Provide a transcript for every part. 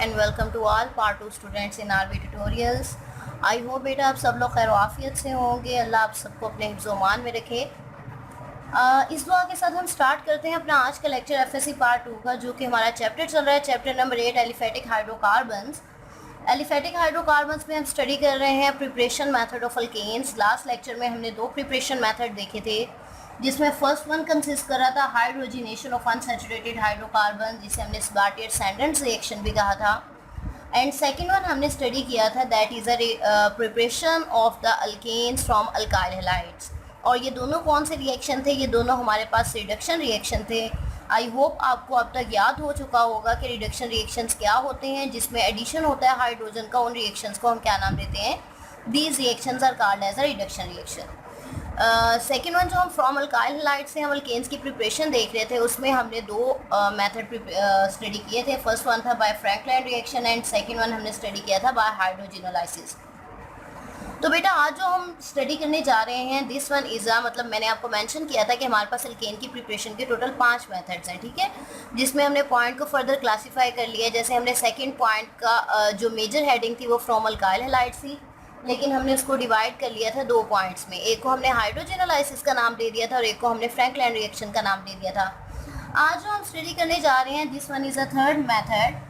and welcome to all part 2 students in RB tutorials. I hope बेटा आप सब लोग खैर आफियत से होंगे। अल्लाह आप सबको अपने हिफ्ज़-ओ-मान में रखे। इस दुआ के साथ हम स्टार्ट करते हैं अपना आज का लेक्चर एफएससी पार्ट 2 का, जो कि हमारा चैप्टर चल रहा है, chapter number 8 aliphatic hydrocarbons. Aliphatic hydrocarbons में हम स्टडी कर रहे हैं preparation method of alkanes. Last lecture में हमने दो प्रिपरेशन मेथड देखे थे, जिसमें फर्स्ट वन कंसिस्ट कर रहा था हाइड्रोजिनेशन ऑफ अनसैचुरेटेड हाइड्रोकार्बन, जिसे हमने स्बार्टियर-सैंडर्स रिएक्शन भी कहा था। एंड सेकेंड वन हमने स्टडी किया था that is a preparation of the alkanes from alkyl halides. और ये दोनों कौन से रिएक्शन थे? ये दोनों हमारे पास रिडक्शन रिएक्शन थे। आई होप आपको अब तक याद हो चुका होगा कि रिडक्शन रिएक्शंस क्या होते हैं, जिसमें एडिशन होता है हाइड्रोजन का। उन रिएक्शंस को हम क्या नाम देते हैं? These reactions are called as a reduction reaction. Second one जो हम फ्रॉम अल्काइल हैलाइड से हम अल्केन्स की प्रिपरेशन देख रहे थे, उसमें हमने दो मेथड स्टडी किए थे। फर्स्ट वन था by Frankland reaction and second one हमने स्टडी किया था बाय हाइड्रोजिनोलाइसिस। तो बेटा आज जो हम स्टडी करने जा रहे हैं दिस वन इज़ मतलब मैंने आपको मेंशन किया था कि हमारे पास अल्केन की प्रिपरेशन के टोटल 5 मेथड्स हैं, ठीक है, जिसमें हमने पॉइंट को फर्दर क्लासीफाई कर लिया। जैसे हमने सेकंड पॉइंट का जो मेजर हेडिंग थी वो फ्रॉम अल्काइल हैलाइड्स थी, लेकिन हमने उसको डिवाइड कर लिया था दो पॉइंट्स में। एक को हमने हाइड्रोजिनोलाइसिस का नाम दे दिया था और एक को हमने फ्रैंकलाइन रिएक्शन का नाम दे दिया था। आज जो हम स्टडी करने जा रहे हैं this one is a third method,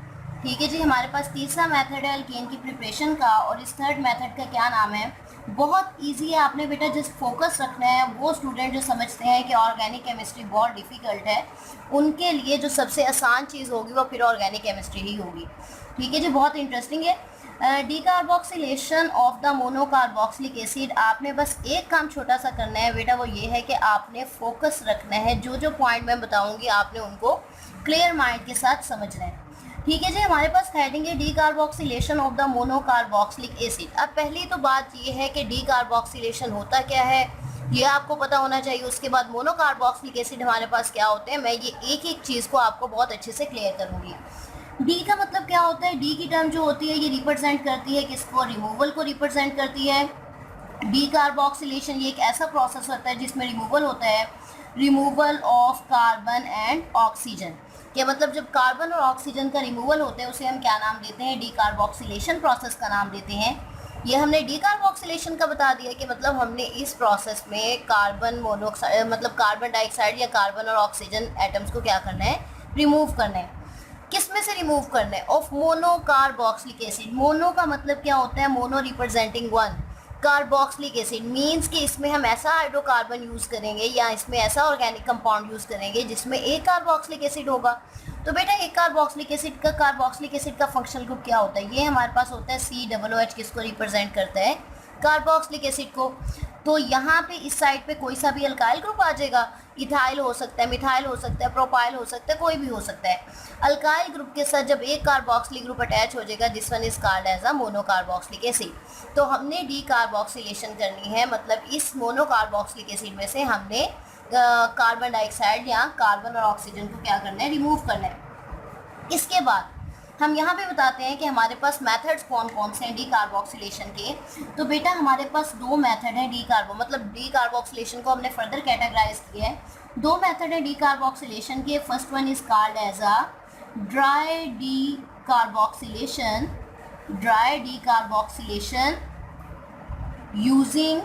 ठीक है जी। हमारे पास तीसरा मेथड है अल्केन की प्रिपरेशन का, और इस थर्ड मेथड का क्या नाम है? बहुत इजी है, आपने बेटा जस्ट फोकस रखना है। वो स्टूडेंट जो समझते हैं कि ऑर्गेनिक केमिस्ट्री बहुत डिफ़िकल्ट है, उनके लिए जो सबसे आसान चीज़ होगी वो फिर ऑर्गेनिक केमिस्ट्री ही होगी, ठीक है जी। बहुत इंटरेस्टिंग है। Decarboxylation of the monocarboxylic acid. आपने बस एक काम छोटा सा करना है बेटा, वो ये है कि आपने फोकस रखना है। जो जो पॉइंट मैं बताऊंगी आपने उनको क्लियर माइंड के साथ समझना है, ठीक है जी। हमारे पास हेडिंग है decarboxylation of the monocarboxylic acid. अब पहली तो बात ये है कि डीकार्बोक्सिलेशन होता क्या है ये आपको पता होना चाहिए। उसके बाद मोनोकार्बोक्सिलिक एसिड हमारे पास क्या होते हैं, मैं ये एक एक चीज़ को आपको बहुत अच्छे से क्लियर करूँगी। डी का मतलब क्या होता है? डी की टर्म जो होती है ये रिप्रेजेंट करती है किसको? रिमूवल को रिप्रेजेंट करती है। डीकार्बोक्सिलेशन ये एक ऐसा प्रोसेस होता है जिसमें रिमूवल होता है, removal of carbon and oxygen. क्या मतलब जब कार्बन और ऑक्सीजन का रिमूवल होता है उसे हम क्या नाम देते हैं? डीकार्बोक्सिलेशन प्रोसेस का नाम देते हैं। ये हमने डीकार्बोक्सिलेशन का बता दिया कि मतलब हमने इस प्रोसेस में कार्बन मोनोऑक्साइड मतलब कार्बन डाइऑक्साइड या कार्बन और ऑक्सीजन एटम्स को क्या करना है? रिमूव करना है। किस में से रिमूव करना है? Of monocarboxylic acid. मोनो का मतलब क्या होता है? Mono representing one, carboxylic acid means कि इसमें हम ऐसा हाइड्रोकार्बन यूज़ करेंगे या इसमें ऐसा ऑर्गेनिक कंपाउंड यूज़ करेंगे जिसमें एक कार्बोक्सिलिक एसिड होगा। तो बेटा एक कार्बोक्सिलिक एसिड का फंक्शनल ग्रुप क्या होता है? ये हमारे पास होता है COOH, किसको रिप्रेजेंट करता है? कार्बोक्सिलिक एसिड को। तो यहाँ पे इस साइड पे कोई सा भी अल्काइल ग्रुप आ जाएगा। इथाइल हो सकता है, मिथाइल हो सकता है, प्रोपाइल हो सकता है, कोई भी हो सकता है। अल्काइल ग्रुप के साथ जब एक कार्बोक्सिलिक ग्रुप अटैच हो जाएगा this one is called as a monocarboxylic acid. तो हमने डीकार्बोक्सिलेशन करनी है, मतलब इस मोनोकार्बोक्सिलिक एसिड में से हमने कार्बन डाइऑक्साइड या कार्बन और ऑक्सीजन को क्या करना है? रिमूव करना है। इसके बाद हम यहाँ पे बताते हैं कि हमारे पास मेथड्स कौन कौन से हैं डीकार्बोक्सिलेशन के। तो बेटा हमारे पास दो मेथड हैं डीकार्बोक्सिलेशन को हमने फर्दर कैटेगराइज किया है। दो मेथड है डीकार्बोक्सिलेशन के। First one is called as a dry decarboxylation using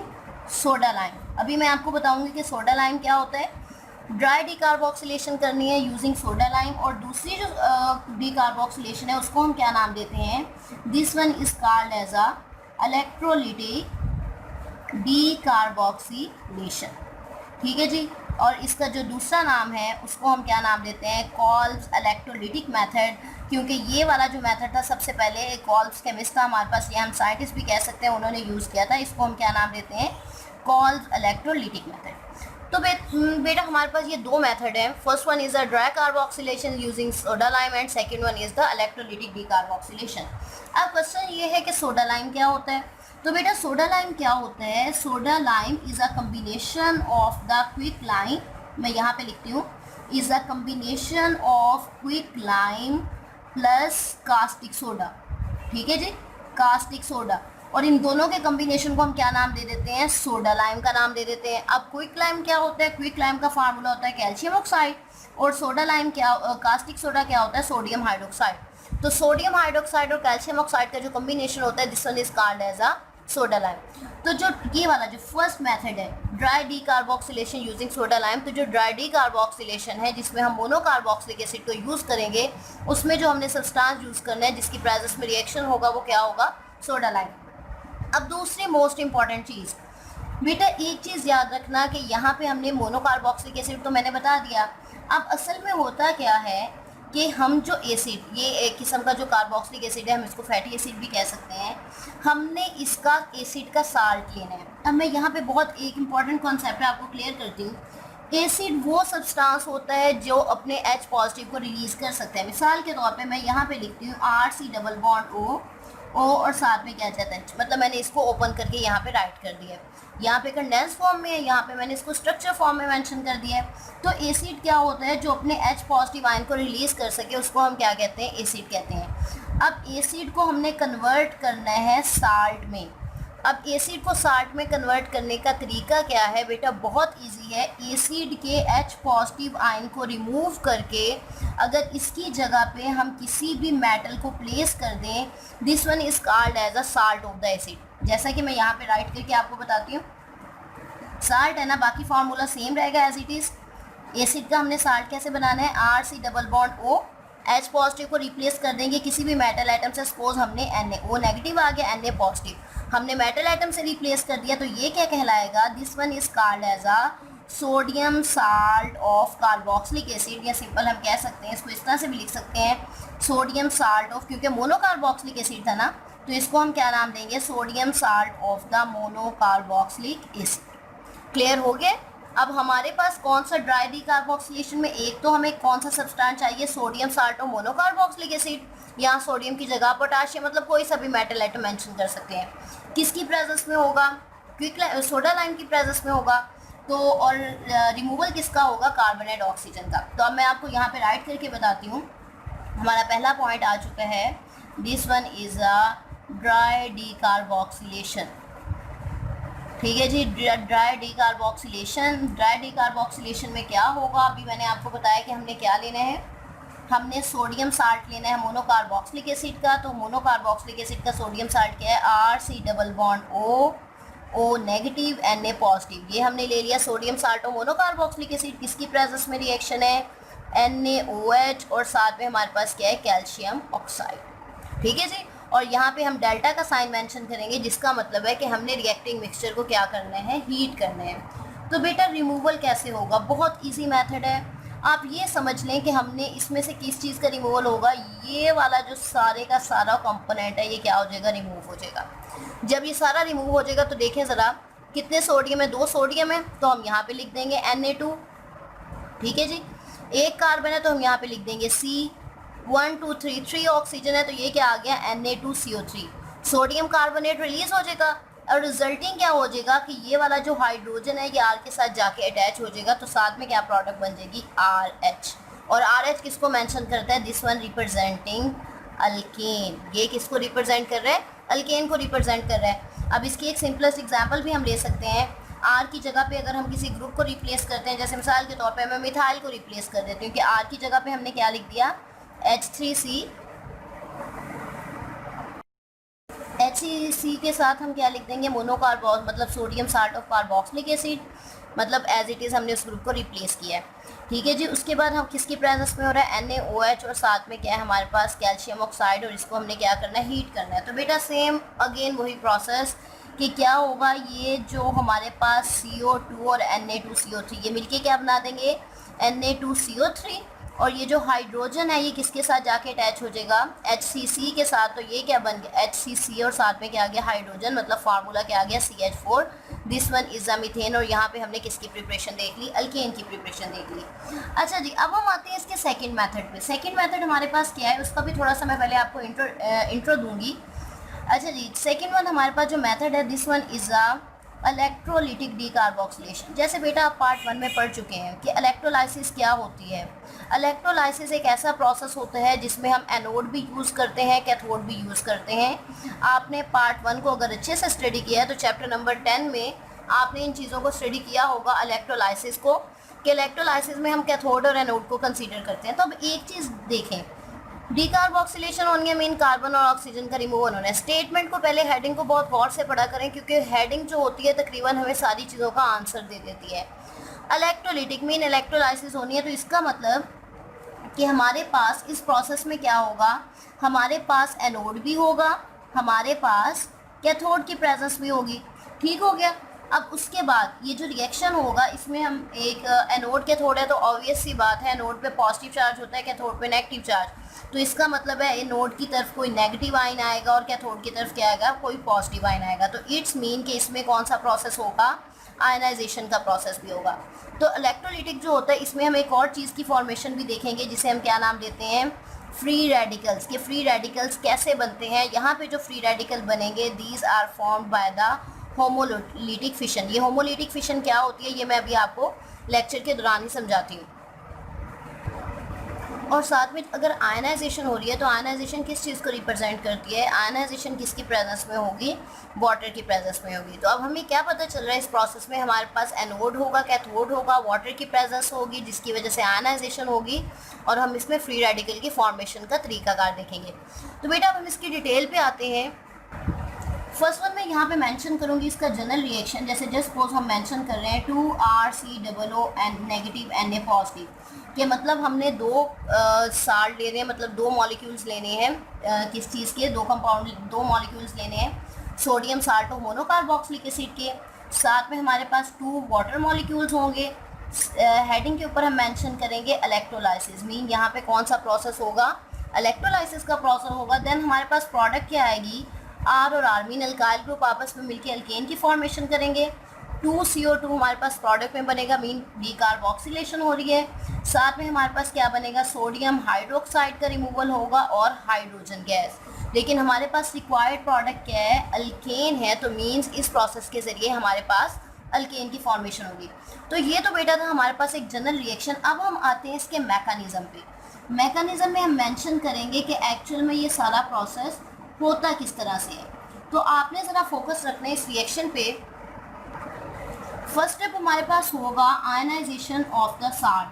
soda lime. अभी मैं आपको बताऊंगी कि सोडा लाइम क्या होता है। ड्राई डीकार्बोक्सिलेशन करनी है यूजिंग सोडा लाइम, और दूसरी जो डीकार्बोक्सिलेशन है उसको हम क्या नाम देते हैं? This one is called as a electrolytic decarboxylation, ठीक है जी। और इसका जो दूसरा नाम है उसको हम क्या नाम देते हैं? कॉल्स इलेक्ट्रोलिटिक मेथड, क्योंकि ये वाला जो मेथड था सबसे पहले एक कॉल्स केमिस्ट था हमारे पास, या हम साइंटिस्ट भी कह सकते हैं, उन्होंने यूज़ किया था। इसको हम क्या नाम देते हैं? Calls electrolytic method. तो बेटा हमारे पास ये दो मेथड हैं। First one is a dry carboxylation using soda lime and second one is the electrolytic decarboxylation. अब क्वेश्चन ये है कि सोडा लाइम क्या होता है? तो बेटा सोडा लाइम क्या होता है? Soda lime is a combination of the quick lime, मैं यहाँ पे लिखती हूँ, is a combination of quick lime plus caustic soda, ठीक है जी, कास्टिक सोडा। और इन दोनों के कम्बिनेशन को हम क्या नाम दे देते हैं, सोडा लाइम का नाम दे देते हैं। अब क्विक लाइम क्या होता है, क्विक लाइम का फार्मूला होता है कैल्शियम ऑक्साइड, और सोडा लाइम क्या, कास्टिक सोडा क्या होता है, सोडियम हाइड्रोक्साइड। तो सोडियम हाइड्रोक्साइड और कैल्शियम ऑक्साइड का जो कम्बिनेशन होता है, this one is called as a soda lime. तो जो ये वाला जो फर्स्ट मेथड है dry decarboxylation using soda lime, तो जो ड्राई डी कार्बोक्सिलेशन है जिसमें हम मोनोकार्बोक्सिलिक एसिड को यूज़ करेंगे, उसमें जो हमने सब्सटेंस यूज़ करना है जिसकी प्रेजेंस में रिएक्शन होगा वो क्या होगा, सोडा लाइम। अब दूसरी मोस्ट इंपॉर्टेंट चीज़ बेटा, एक चीज़ याद रखना कि यहाँ पे हमने मोनोकार्बोक्सिलिक एसिड तो मैंने बता दिया। अब असल में होता क्या है कि हम जो एसिड, ये एक किस्म का जो कार्बोक्सिलिक एसिड है, हम इसको फैटी एसिड भी कह सकते हैं, हमने इसका एसिड का साल्ट लेना है। अब मैं यहाँ पे बहुत एक इम्पॉर्टेंट कॉन्सेप्ट है आपको क्लियर करती हूँ। एसिड वो सब्सटेंस होता है जो अपने H पॉजिटिव को रिलीज़ कर सकते हैं। मिसाल के तौर पे मैं यहाँ पे लिखती हूँ RC डबल बॉन्ड O और साथ में क्या जाता है, मतलब मैंने इसको ओपन करके यहाँ पे राइट कर दिया है। यहाँ पे कंडेंस फॉर्म में है, यहाँ पे मैंने इसको स्ट्रक्चर फॉर्म में मेंशन कर दिया है। तो एसिड क्या होता है, जो अपने H पॉजिटिव आयन को रिलीज़ कर सके उसको हम क्या कहते हैं, एसिड कहते हैं। अब एसिड को हमने कन्वर्ट करना है साल्ट में। अब एसिड को साल्ट में कन्वर्ट करने का तरीका क्या है बेटा, बहुत इजी है। एसिड के H पॉजिटिव आयन को रिमूव करके अगर इसकी जगह पे हम किसी भी मेटल को प्लेस कर दें, this one is called as a salt of the acid. जैसा कि मैं यहाँ पे राइट करके आपको बताती हूँ, साल्ट है ना, बाकी फार्मूला सेम रहेगा एज इट इज़। एसिड का हमने साल्ट कैसे बनाना है, RC double bond O, H positive को रिप्लेस कर देंगे किसी भी मेटल आइटम से। सपोज हमने O नेगेटिव आ गया, Na पॉजिटिव, हमने मेटल आइटम से रिप्लेस कर दिया, तो ये क्या कहलाएगा, this one is called as a sodium salt of carboxylic acid, या सिंपल हम कह सकते हैं, इसको इस तरह से भी लिख सकते हैं सोडियम साल्ट ऑफ, क्योंकि मोनोकार्बोक्सिलिक एसिड था ना, तो इसको हम क्या नाम देंगे, sodium salt of the monocarboxylic acid. Clear हो गया। अब हमारे पास कौन सा ड्राई डी कार्बोक्सिलेशन में, एक तो हमें कौन सा सब्सटेंस चाहिए, sodium salt of monocarboxylic acid, यहाँ सोडियम की जगह पोटाशियम, मतलब कोई सा भी मेटल आइटम मेंशन कर सकते हैं। किसकी प्रेजेंस में होगा, क्विक सोडा लाइम की प्रेजेंस में होगा। तो और रिमूवल किसका होगा, कार्बोनेट ऑक्सीजन का। तो अब मैं आपको यहाँ पे राइट करके बताती हूँ। हमारा पहला पॉइंट आ चुका है, this one is a dry decarboxylation. ठीक है जी, dry decarboxylation. Dry decarboxylation में क्या होगा, अभी मैंने आपको बताया कि हमने क्या लेना है, हमने सोडियम साल्ट लेना है मोनोकार्बोक्सिलिक एसिड का। तो मोनोकार्बोक्सिलिक एसिड का सोडियम साल्ट क्या है, RC double bond O negative Na positive, ये हमने ले लिया सोडियम साल्ट और मोनोकार्बोक्सिलिक एसिड। किसकी प्रेजेंस में रिएक्शन है, NaOH, और साथ में हमारे पास क्या है, कैल्शियम ऑक्साइड। ठीक है जी, और यहाँ पे हम डेल्टा का साइन मेंशन करेंगे, जिसका मतलब है कि हमने रिएक्टिंग मिक्सचर को क्या करना है, हीट करना है। तो बेटा रिमूवल कैसे होगा, बहुत इजी मेथड है। आप ये समझ लें कि हमने इसमें से किस चीज़ का रिमूवल होगा, ये वाला जो सारे का सारा कंपोनेंट है, ये क्या हो जाएगा, रिमूव हो जाएगा। जब ये सारा रिमूव हो जाएगा तो देखें ज़रा कितने सोडियम है, 2 सोडियम है, तो हम यहाँ पे लिख देंगे Na2। ठीक है जी, एक कार्बन है तो हम यहाँ पे लिख देंगे C। 1 2 3 3 ऑक्सीजन है, तो ये क्या आ गया, Na2CO3। सोडियम कार्बोनेट रिलीज हो जाएगा, और रिजल्टिंग क्या हो जाएगा कि ये वाला जो हाइड्रोजन है ये R के साथ जाके अटैच हो जाएगा, तो साथ में क्या प्रोडक्ट बन जाएगी, RH। और RH किसको मेंशन करता है, दिस वन रिप्रेजेंटिंग अल्केन। ये किसको रिप्रेजेंट कर रहा है, अल्केन को रिप्रेजेंट कर रहा है। अब इसकी एक सिंपलेस्ट एग्जांपल भी हम ले सकते हैं। R की जगह पे अगर हम किसी ग्रुप को रिप्लेस करते हैं, जैसे मिसाल के तौर पे मैं मिथाइल को रिप्लेस कर देती हूँ कि R की जगह पे हमने क्या लिख दिया, H3C। HCC के साथ हम क्या लिख देंगे, मोनोकार्बोक्स, मतलब sodium salt of carboxylic acid, मतलब एज इट इज़ हमने उस ग्रुप को रिप्लेस किया है। ठीक है जी, उसके बाद हम किसकी प्रेजेंस में हो रहा है, NaOH, और साथ में क्या है हमारे पास कैल्शियम ऑक्साइड, और इसको हमने क्या करना है, हीट करना है। तो बेटा सेम अगेन वही प्रोसेस कि क्या होगा, ये जो हमारे पास CO2 और Na2CO3 ये मिलके क्या बना देंगे, Na2CO3। और ये जो हाइड्रोजन है ये किसके साथ जाके अटैच हो जाएगा, HCC के साथ। तो ये क्या बन गया, HCC, और साथ में क्या आ गया, हाइड्रोजन, मतलब फार्मूला क्या आ गया, CH4। This one is a methane. और यहाँ पे हमने किसकी प्रिपरेशन देख ली, अल्केन की प्रिपरेशन देख ली। अच्छा जी, अब हम आते हैं इसके सेकंड मेथड पे। सेकंड मेथड हमारे पास क्या है, उसका भी थोड़ा सा मैं पहले आपको इंट्रो दूंगी। अच्छा जी, सेकंड वन हमारे पास जो मेथड है, this one is a electrolytic decarboxylation. जैसे बेटा आप पार्ट 1 में पढ़ चुके हैं कि इलेक्ट्रोलाइसिस क्या होती है। इलेक्ट्रोलाइसिस एक ऐसा प्रोसेस होता है जिसमें हम एनोड भी यूज़ करते हैं, कैथोड भी यूज़ करते हैं। आपने पार्ट 1 को अगर अच्छे से स्टडी किया है तो चैप्टर नंबर 10 में आपने इन चीज़ों को स्टडी किया होगा, इलेक्ट्रोलाइसिस को, कि इलेक्ट्रोलाइसिस में हम कैथोड और एनोड को कंसीडर करते हैं। तो अब एक चीज़ देखें, डीकार्बोक्सिलेशन होने मीन कार्बन और ऑक्सीजन का रिमूवल होना है। स्टेटमेंट को पहले हेडिंग को बहुत गौर से पढ़ा करें, क्योंकि हेडिंग जो होती है तकरीबन हमें सारी चीज़ों का आंसर दे देती है। इलेक्ट्रोलिटिक मीन इलेक्ट्रोलाइसिस होनी है, तो इसका मतलब कि हमारे पास इस प्रोसेस में क्या होगा, हमारे पास एनोड भी होगा, हमारे पास कैथोड की प्रेजेंस भी होगी। ठीक हो गया। अब उसके बाद ये जो रिएक्शन होगा इसमें हम एक एनोड कैथोड है तो ऑब्वियस सी बात है, एनोड पे पॉजिटिव चार्ज होता है, कैथोड पे नेगेटिव चार्ज। तो इसका मतलब है एनोड की तरफ कोई नेगेटिव आयन आएगा और कैथोड की तरफ क्या आएगा, कोई पॉजिटिव आयन आएगा। तो इट्स मीन कि इसमें कौन सा प्रोसेस होगा, आयनाइजेशन का प्रोसेस भी होगा। तो इलेक्ट्रोलिटिक जो होता है इसमें हम एक और चीज़ की फॉर्मेशन भी देखेंगे जिसे हम क्या नाम देते हैं, फ्री रेडिकल्स। के फ्री रेडिकल्स कैसे बनते हैं, यहाँ पे जो फ्री रेडिकल बनेंगे these are formed by the homolytic fission. ये होमोलिटिक फिशन क्या होती है ये मैं अभी आपको लेक्चर के दौरान ही समझाती हूँ। और साथ में अगर आयनाइजेशन हो रही है तो आयनाइजेशन किस चीज़ को रिप्रेजेंट करती है, आयनाइजेशन किसकी प्रेजेंस में होगी, वाटर की प्रेजेंस में होगी। तो अब हमें क्या पता चल रहा है, इस प्रोसेस में हमारे पास एनोड होगा, कैथोड होगा, वाटर की प्रेजेंस होगी जिसकी वजह से आयनाइजेशन होगी, और हम इसमें फ्री रेडिकल की फॉर्मेशन का तरीकाकार देखेंगे। तो बेटा अब हम इसकी डिटेल पे आते हैं। फर्स्ट वन मैं यहाँ पे मेंशन करूँगी इसका जनरल रिएक्शन। जैसे जस्ट सपोज हम मेंशन कर रहे हैं 2RCOO and negative Na positive, कि मतलब हमने दो साल्ट ले रहे हैं, मतलब दो मॉलिक्यूल्स लेने हैं किस चीज़ के, दो मॉलिक्यूल्स लेने हैं सोडियम साल्ट और मोनोकार्बोक्सिलिक एसिड के। साथ में हमारे पास 2 वाटर मॉलिक्यूल्स होंगे। हेडिंग के ऊपर हम मेंशन करेंगे इलेक्ट्रोलाइसिस, मीन यहाँ पे कौन सा प्रोसेस होगा, इलेक्ट्रोलाइसिस का प्रोसेस होगा। देन हमारे पास प्रोडक्ट क्या आएगी, आर और आर मीन अल्काइल ग्रुप आपस में मिलकर अल्केन की फॉर्मेशन करेंगे। 2CO2 हमारे पास प्रोडक्ट में बनेगा, मीन डीकार्बोक्सिलेशन हो रही है। साथ में हमारे पास क्या बनेगा, सोडियम हाइड्रोक्साइड का रिमूवल होगा और हाइड्रोजन गैस। लेकिन हमारे पास रिक्वायर्ड प्रोडक्ट क्या है, अल्केन है, तो मीन्स इस प्रोसेस के ज़रिए हमारे पास अल्केन की फॉर्मेशन होगी। तो ये तो बेटा था हमारे पास एक जनरल रिएक्शन। अब हम आते हैं इसके मैकेनिज़्म पे। मैकेनिज़्म में हम मेंशन करेंगे कि एक्चुअल में ये सारा प्रोसेस होता किस तरह से है। तो आपने ज़रा फोकस रखना है इस रिएक्शन पे। फर्स्ट स्टेप हमारे पास होगा आयनाइजेशन ऑफ द साल्ट,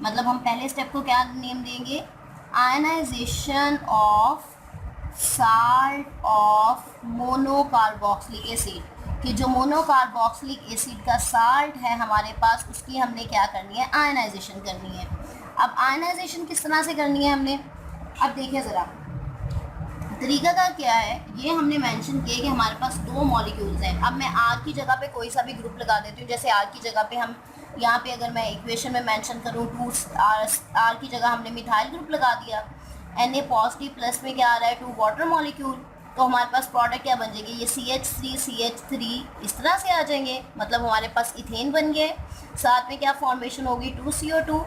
मतलब हम पहले स्टेप को क्या नेम देंगे, ionisation of salt of monocarboxylic acid. कि जो मोनोकार्बोक्सिलिक एसिड का साल्ट है हमारे पास, उसकी हमने क्या करनी है, आयनाइजेशन करनी है। अब आयनाइजेशन किस तरह से करनी है हमने, अब देखिए ज़रा तरीकाकार क्या है। ये हमने मेंशन किया कि हमारे पास 2 मॉलिक्यूल्स हैं। अब मैं आर की जगह पे कोई सा भी ग्रुप लगा देती हूँ। जैसे आर की जगह पे हम यहाँ पे अगर मैं इक्वेशन में मेंशन करूँ 2R की जगह हमने मिथाइल ग्रुप लगा दिया। Na पॉजिटिव प्लस में क्या आ रहा है, 2 वाटर मॉलिक्यूल, तो हमारे पास प्रोडक्ट क्या बन जाएगी, ये CH3 इस तरह से आ जाएंगे, मतलब हमारे पास इथेन बन गए। साथ में क्या फॉर्मेशन होगी, 2CO2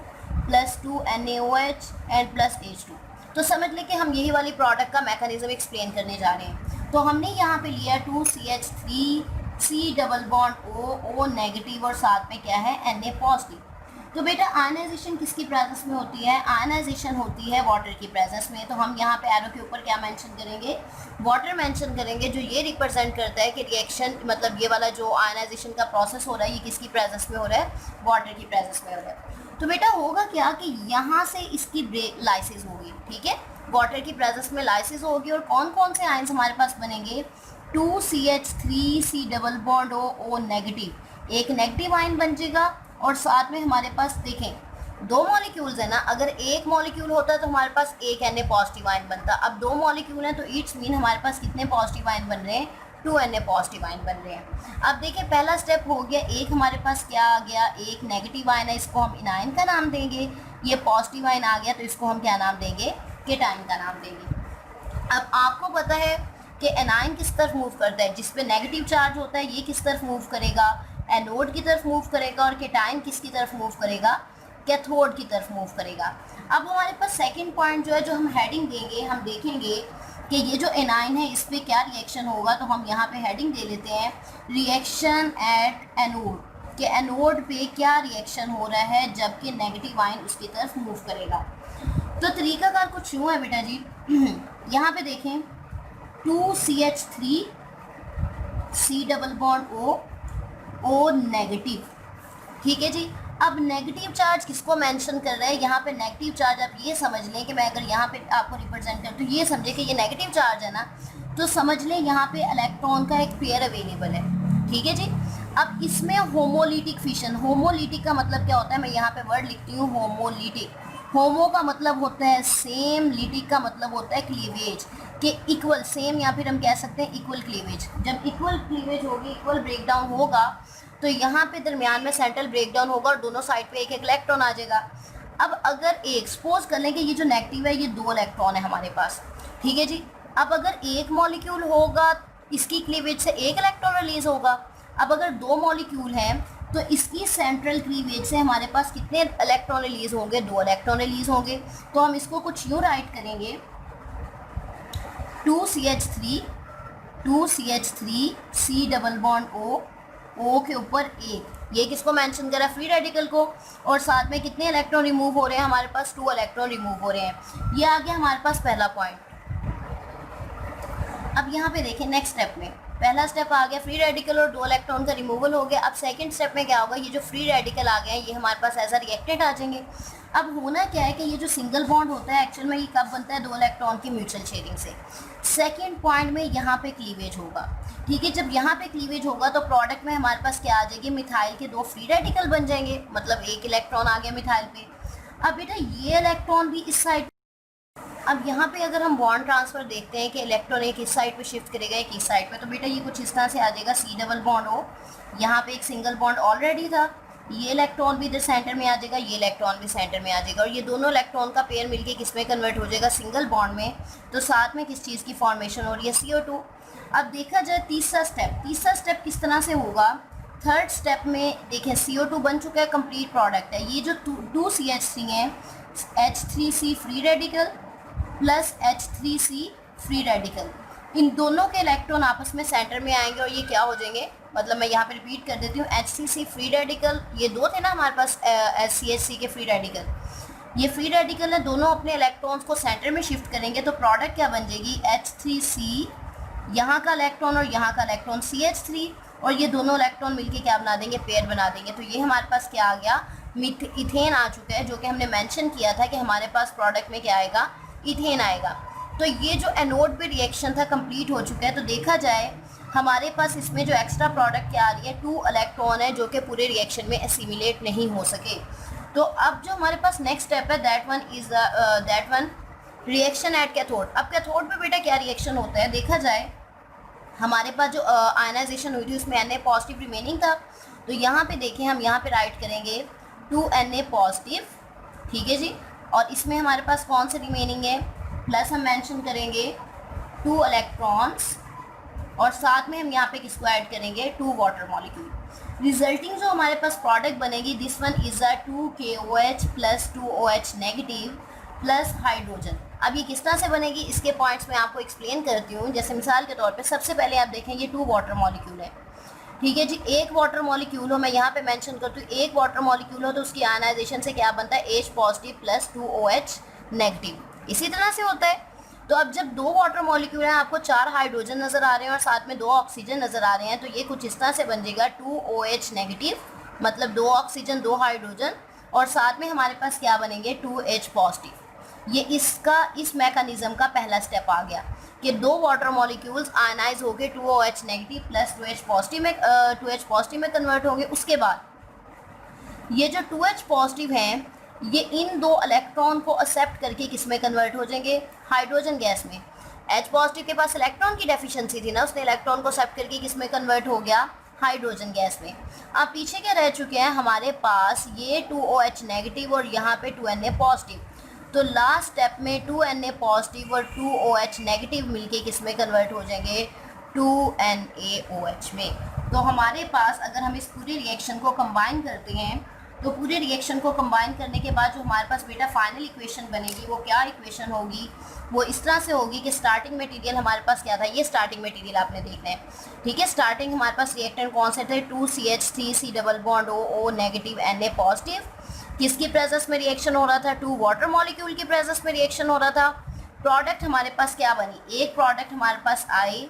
plus 2 NaOH and plus H2। तो समझ लें कि हम यही वाली प्रोडक्ट का मैकेनिज्म एक्सप्लेन करने जा रहे हैं। तो हमने यहाँ पे लिया 2CH3 C double bond O negative और साथ में क्या है Na पॉजिटिव। तो बेटा आयनाइजेशन किसकी प्रेजेंस में होती है, आयनाइजेशन होती है वाटर की प्रेजेंस में। तो हम यहाँ पे एरो के ऊपर क्या मेंशन करेंगे, वाटर मेंशन करेंगे, जो ये रिप्रेजेंट करता है कि रिएक्शन मतलब ये वाला जो आयनाइजेशन का प्रोसेस हो रहा है ये किसकी प्रेजेंस में हो रहा है, वाटर की प्रेजेंस में हो रहा है। तो बेटा होगा क्या कि यहाँ से इसकी लाइसिस होगी, ठीक है, वाटर की प्रेजेंस में लाइसिस होगी। और कौन कौन से आयंस हमारे पास बनेंगे, 2CH3 C double bond O negative, एक नेगेटिव आयन बन जाएगा। और साथ में हमारे पास देखें 2 मॉलिक्यूल्स है ना, अगर एक मॉलिक्यूल होता तो हमारे पास एक Na पॉजिटिव आयन बनता। अब 2 मॉलिक्यूल हैं तो इट्स मीन हमारे पास कितने पॉजिटिव आयन बन रहे हैं, 2 Na पॉजिटिव आयन बन रहे हैं। अब देखिए पहला स्टेप हो गया, एक हमारे पास क्या आ गया, एक नेगेटिव आयन है, इसको हम इनाइन का नाम देंगे। ये पॉजिटिव आयन आ गया तो इसको हम क्या नाम देंगे, केटाइन का नाम देंगे। अब आपको पता है कि एनाइन किस तरफ मूव करता है, जिस पे नेगेटिव चार्ज होता है ये किस तरफ मूव करेगा, एनोड की तरफ मूव करेगा, और केटाइन किसकी तरफ मूव करेगा, कैथोड की तरफ मूव करेगा। अब हमारे पास सेकंड पॉइंट जो है, जो हम हेडिंग देंगे, हम देखेंगे कि ये जो एनाइन है इस पर क्या रिएक्शन होगा, तो हम यहाँ पे हेडिंग दे लेते हैं रिएक्शन एट एनोड, कि एनोड पे क्या रिएक्शन हो रहा है जबकि नेगेटिव आयन उसकी तरफ मूव करेगा। तो तरीकाकार कुछ यूँ है बेटा जी, यहाँ पे देखें 2CH3 C double bond O negative, ठीक है जी। अब नेगेटिव चार्ज किसको मेंशन कर रहा है, यहाँ पे नेगेटिव चार्ज आप ये समझ लें कि मैं अगर यहाँ पे आपको रिप्रेजेंट कर तो ये समझे कि ये नेगेटिव चार्ज है ना, तो समझ लें यहाँ पे इलेक्ट्रॉन का एक पेयर अवेलेबल है, ठीक है जी। अब इसमें होमोलिटिक फिशन, होमोलिटिक का मतलब क्या होता है, मैं यहाँ पे वर्ड लिखती हूँ होमोलिटिक। होमो का मतलब होता है सेम, लिटिक का मतलब होता है क्लीवेज, कि इक्वल, सेम या फिर हम कह सकते हैं इक्वल क्लीवेज। जब इक्वल क्लीवेज होगी, इक्वल ब्रेकडाउन होगा, तो यहाँ पे दरमियान में सेंट्रल ब्रेकडाउन होगा और दोनों साइड पे एक एक इलेक्ट्रॉन आ जाएगा। अब अगर एक सपोज कर लें कि ये जो नेगेटिव है ये 2 इलेक्ट्रॉन है हमारे पास, ठीक है जी। अब अगर एक मॉलिक्यूल होगा इसकी क्लीवेज से एक इलेक्ट्रॉन रिलीज होगा। अब अगर 2 मॉलिक्यूल हैं तो इसकी सेंट्रल क्लीवेज से हमारे पास कितने इलेक्ट्रॉन रिलीज होंगे, 2 इलेक्ट्रॉन रिलीज होंगे। तो हम इसको कुछ यूँ राइट करेंगे 2CH3 C double bond O के ऊपर एक, ये किसको मेंशन करा, फ्री रेडिकल को, और साथ में कितने इलेक्ट्रॉन रिमूव हो रहे हैं, हमारे पास 2 इलेक्ट्रॉन रिमूव हो रहे हैं। ये आ गया हमारे पास पहला पॉइंट। अब यहाँ पे देखें नेक्स्ट स्टेप में, पहला स्टेप आ गया फ्री रेडिकल और 2 इलेक्ट्रॉन का रिमूवल हो गया। अब सेकंड स्टेप में क्या होगा, ये जो फ्री रेडिकल आ गए हैं ये हमारे पास एज अ रिएक्टेंट आ जाएंगे। अब होना क्या है कि ये जो सिंगल बॉन्ड होता है एक्चुअल में ये कब बनता है, 2 इलेक्ट्रॉन की म्यूचुअल शेयरिंग से। सेकंड पॉइंट में यहाँ पे क्लीवेज होगा, ठीक है। जब यहाँ पे क्लीवेज होगा तो प्रोडक्ट में हमारे पास क्या आ जाएगी, मिथाइल के 2 फ्री रेडिकल बन जाएंगे, मतलब एक इलेक्ट्रॉन आ गया मिथाइल पे। अब बेटा ये इलेक्ट्रॉन भी इस साइड, अब यहाँ पे अगर हम बॉन्ड ट्रांसफर देखते हैं कि इलेक्ट्रॉन एक इस साइड पे शिफ्ट करेगा एक इस साइड पे, तो बेटा ये कुछ इस तरह से आ जाएगा C डबल बॉन्ड O, यहाँ पे एक सिंगल बॉन्ड ऑलरेडी था, ये इलेक्ट्रॉन भी इधर सेंटर में आ जाएगा, ये इलेक्ट्रॉन भी सेंटर में आ जाएगा, और ये दोनों इलेक्ट्रॉन का पेयर मिलके किस में कन्वर्ट हो जाएगा, सिंगल बॉन्ड में। तो साथ में किस चीज़ की फॉर्मेशन हो रही है, CO2। अब देखा जाए तीसरा स्टेप किस तरह से होगा। थर्ड स्टेप में देखें CO2 बन चुका है, कंप्लीट प्रोडक्ट है। ये जो 2CH3 है, H3C free radical plus H3C free radical, इन दोनों के इलेक्ट्रॉन आपस में सेंटर में आएंगे और ये क्या हो जाएंगे, मतलब मैं यहाँ पे रिपीट कर देती हूँ, HCC फ्री रेडिकल, ये 2 थे ना हमारे पास CHC के फ्री रेडिकल, ये फ्री रेडिकल है, दोनों अपने इलेक्ट्रॉन्स को सेंटर में शिफ्ट करेंगे तो प्रोडक्ट क्या बन जाएगी, H3C, यहाँ का इलेक्ट्रॉन और यहाँ का इलेक्ट्रॉन CH3, और ये दोनों इलेक्ट्रॉन मिलके क्या बना देंगे, पेयर बना देंगे। तो ये हमारे पास क्या आ गया, इथेन आ चुका है, जो कि हमने मेंशन किया था कि हमारे पास प्रोडक्ट में क्या आएगा, इथेन आएगा। तो ये जो एनोड पे रिएक्शन था कंप्लीट हो चुका है। तो देखा जाए हमारे पास इसमें जो एक्स्ट्रा प्रोडक्ट क्या आ रही है, 2 इलेक्ट्रॉन है जो कि पूरे रिएक्शन में एसिमिलेट नहीं हो सके। तो अब जो हमारे पास नेक्स्ट स्टेप है that one reaction at cathode. अब कैथोड पे बेटा क्या रिएक्शन होता है, देखा जाए हमारे पास जो आयनाइजेशन हुई थी उसमें Na पॉजिटिव रिमेनिंग था। तो यहाँ पे देखें, हम यहाँ पे राइट करेंगे 2Na पॉजिटिव, ठीक है जी, और इसमें हमारे पास कौन से रिमेनिंग है, प्लस हम मेंशन करेंगे 2 इलेक्ट्रॉन्स, और साथ में हम यहाँ पे किसको ऐड करेंगे, 2 वाटर मॉलिक्यूल। रिजल्टिंग जो हमारे पास प्रोडक्ट बनेगी, this one is a 2KOH plus 2OH negative plus hydrogen. अब ये किस तरह से बनेगी, इसके पॉइंट्स मैं आपको एक्सप्लेन करती हूँ। जैसे मिसाल के तौर पे सबसे पहले आप देखें ये 2 वाटर मॉलिक्यूल है, ठीक है जी। एक वाटर मॉलिक्यूल हो, मैं यहाँ पे मेंशन करती हूँ, एक वाटर मॉलिक्यूल हो तो उसकी आयनाइजेशन से क्या बनता है, H positive plus 2OH negative, इसी तरह से होता है। तो अब जब 2 वाटर मॉलिक्यूल हैं, आपको 4 हाइड्रोजन नज़र आ रहे हैं और साथ में 2 ऑक्सीजन नज़र आ रहे हैं, तो ये कुछ इस तरह से बन जाएगा 2OH नेगेटिव, मतलब 2 ऑक्सीजन 2 हाइड्रोजन, और साथ में हमारे पास क्या बनेंगे, 2H पॉजिटिव। ये इस मैकेनिज्म का पहला स्टेप आ गया कि 2 वाटर मॉलिक्यूल्स आयनाइज होकर 2OH negative plus 2H positive में कन्वर्ट होंगे। उसके बाद ये जो 2H पॉजिटिव हैं, ये इन 2 इलेक्ट्रॉन को एक्सेप्ट करके किस में कन्वर्ट हो जाएंगे, हाइड्रोजन गैस में। H पॉजिटिव के पास इलेक्ट्रॉन की डेफिशिएंसी थी ना, उसने इलेक्ट्रॉन को एक्सेप्ट करके किस में कन्वर्ट हो गया, हाइड्रोजन गैस में। अब पीछे क्या रह चुके हैं हमारे पास, ये 2OH नेगेटिव और यहाँ पे 2Na पॉजिटिव। तो लास्ट स्टेप में 2Na पॉजिटिव और 2OH नेगेटिव मिलके किस में कन्वर्ट हो जाएंगे, 2NaOH में। तो हमारे पास अगर हम इस पूरे रिएक्शन को कंबाइन करते हैं तो पूरे रिएक्शन को कंबाइन करने के बाद जो हमारे पास बेटा फाइनल इक्वेशन बनेगी वो क्या इक्वेशन होगी, वो इस तरह से होगी कि स्टार्टिंग मटेरियल हमारे पास क्या था, ये स्टार्टिंग मटेरियल आपने देखना है, ठीक है। स्टार्टिंग हमारे पास रिएक्टेंट कौन से थे, 2CH3 C double bond O negative Na positive. किसकी प्रेजेंस में रिएक्शन हो रहा था, 2 वाटर मॉलिक्यूल की प्रेजेंस में रिएक्शन हो रहा था। प्रोडक्ट हमारे पास क्या बनी, एक प्रोडक्ट हमारे पास आई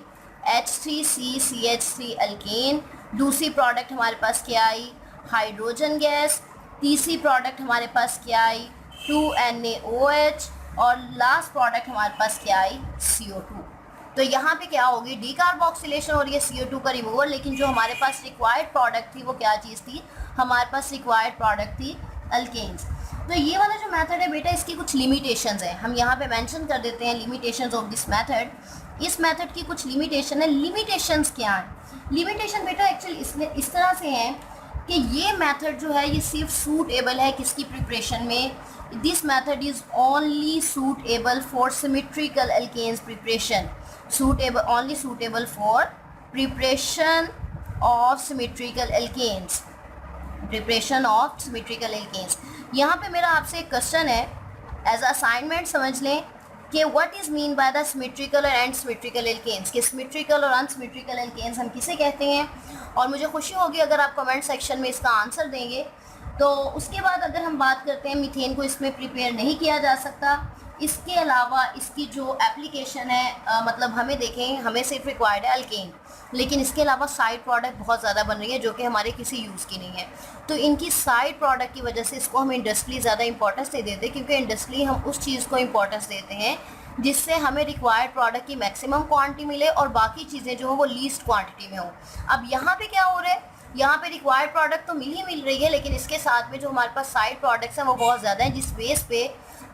H3CCH3 अल्केन, दूसरी प्रोडक्ट हमारे पास क्या आई, हाइड्रोजन गैस, तीसरी प्रोडक्ट हमारे पास क्या आई, 2NaOH, और लास्ट प्रोडक्ट हमारे पास क्या आई, CO2। तो यहाँ पे क्या होगी, डीकार्बोक्सिलेशन हो रही है, CO2 का रिमूवल, लेकिन जो हमारे पास रिक्वायर्ड प्रोडक्ट थी वो क्या चीज़ थी, हमारे पास रिक्वायर्ड प्रोडक्ट थी अल्केन्स। तो ये वाला जो मेथड है बेटा, इसकी कुछ लिमिटेशंस हैं, हम यहाँ पे मेंशन कर देते हैं लिमिटेशंस ऑफ दिस मेथड। इस मेथड की कुछ लिमिटेशन है। लिमिटेशंस क्या हैं, लिमिटेशन बेटा एक्चुअली इसमें इस तरह से हैं कि ये मेथड जो है ये सिर्फ सूटेबल है किसकी प्रिपरेशन में, this method is only suitable for symmetrical alkanes preparation, suitable only suitable for preparation of symmetrical alkanes, preparation of symmetrical alkanes. यहाँ पे मेरा आपसे एक क्वेश्चन है, एज असाइनमेंट समझ लें कि what is mean by the symmetrical और एंड सिमेट्रिकल एल्केन्स, कि सिमेट्रिकल और अनसिमेट्रिकल एल्केन्स हम किसे कहते हैं। और मुझे खुशी होगी अगर आप कमेंट सेक्शन में इसका आंसर देंगे। तो उसके बाद अगर हम बात करते हैं, मीथेन को इसमें प्रिपेयर नहीं किया जा सकता। इसके अलावा इसकी जो एप्लीकेशन है मतलब हमें देखें, हमें सिर्फ रिक्वायर्ड है अल्केन, लेकिन इसके अलावा साइड प्रोडक्ट बहुत ज़्यादा बन रही है जो कि हमारे किसी यूज़ की नहीं है। तो इनकी साइड प्रोडक्ट की वजह से इसको हम इंडस्ट्री ज़्यादा इंपॉर्टेंस नहीं देते, क्योंकि इंडस्ट्री हम उस चीज़ को इंपॉर्टेंस देते हैं जिससे हमें रिक्वायर्ड प्रोडक्ट की मैक्सिमम क्वांटिटी मिले और बाकी चीज़ें जो हो वो लीस्ट क्वांटिटी में हो। अब यहाँ पे क्या हो रहा है, यहाँ पे रिक्वायर्ड प्रोडक्ट तो मिल रही है, लेकिन इसके साथ में जो हमारे पास साइड प्रोडक्ट्स हैं वो बहुत ज़्यादा हैं, जिस बेस पे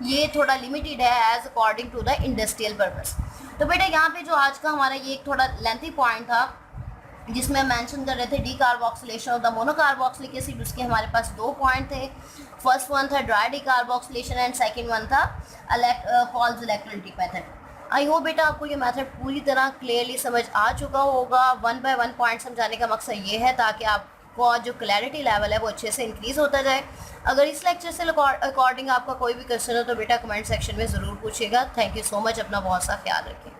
ये थोड़ा लिमिटेड है as according to the industrial purpose. तो बेटा यहाँ पे जो आज का हमारा ये एक थोड़ा लेंथी पॉइंट था जिसमें मेंशन कर रहे थे decarboxylation of the monocarboxylic acid, उसके हमारे पास 2 पॉइंट थे। फर्स्ट वन था dry decarboxylation and second one था false electrolytic method. I hope बेटा आपको ये मेथड पूरी तरह क्लियरली समझ आ चुका होगा। 1 बाय 1 पॉइंट समझाने का मकसद ये है ताकि आपको जो क्लैरिटी लेवल है वो अच्छे से इंक्रीज़ होता जाए। अगर इस लेक्चर से अकॉर्डिंग आपका कोई भी क्वेश्चन हो तो बेटा कमेंट सेक्शन में ज़रूर पूछिएगा। थैंक यू सो मच, अपना बहुत सा ख्याल रखें।